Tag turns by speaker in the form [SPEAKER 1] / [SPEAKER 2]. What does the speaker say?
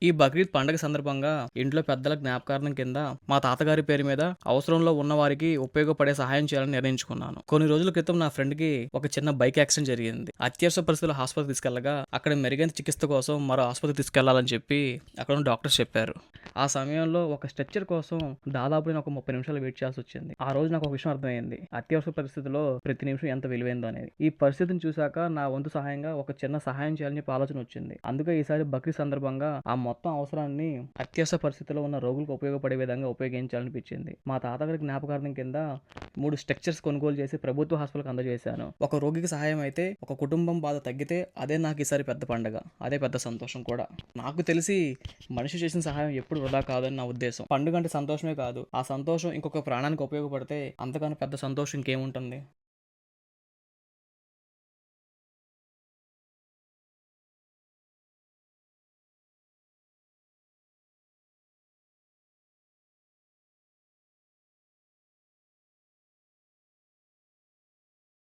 [SPEAKER 1] ఈ బక్రీద్ పండగ సందర్భంగా ఇంట్లో పెద్దల జ్ఞాపకార్థం కింద మా తాతగారి పేరు మీద అవసరంలో ఉన్న వారికి ఉపయోగపడే సహాయం చేయాలని నిర్ణయించుకున్నాను. కొన్ని రోజుల క్రితం నా ఫ్రెండ్ కి ఒక చిన్న బైక్ యాక్సిడెంట్ జరిగింది. అత్యవసర పరిస్థితుల్లో ఆసుపత్రికి తీసుకెళ్లగా అక్కడ మెరుగైన చికిత్స కోసం మరో ఆసుపత్రికి తీసుకెళ్లాలని చెప్పి అక్కడ ఉన్న డాక్టర్స్ చెప్పారు. ఆ సమయంలో ఒక స్ట్రెచ్చర్ కోసం దాదాపు నేను ఒక 30 నిమిషాలు వెయిట్ చేయాల్సి వచ్చింది. ఆ రోజు నాకు ఒక విషయం అర్థమైంది. అత్యవసర పరిస్థితుల్లో ప్రతి నిమిషం ఎంత విలువైందో అనేది. ఈ పరిస్థితిని చూశాక నా వంతు సహాయంగా ఒక చిన్న సహాయం చేయాలని చెప్పి ఆలోచన వచ్చింది. అందుకే ఈసారి బక్రీద్ సందర్భంగా ఆ మొత్తం అవసరాన్ని అత్యవసర పరిస్థితుల్లో ఉన్న రోగులకు ఉపయోగపడే విధంగా ఉపయోగించాలనిపించింది. మా తాతగారి జ్ఞాపకార్థం కింద 3 స్ట్రక్చర్స్ కొనుగోలు చేసి ప్రభుత్వ హాస్పిటల్కి అందజేశాను. ఒక రోగికి సహాయం అయితే ఒక కుటుంబం బాధ తగ్గితే అదే నాకు ఈసారి పెద్ద పండగ. అదే పెద్ద సంతోషం కూడా. నాకు తెలిసి మనిషి చేసిన సహాయం ఎప్పుడు వృధా కాదని నా ఉద్దేశం. పండుగ అంటే సంతోషమే కాదు, ఆ సంతోషం ఇంకొక ప్రాణానికి ఉపయోగపడితే అంతకన్నా పెద్ద సంతోషం ఇంకేముంటుంది.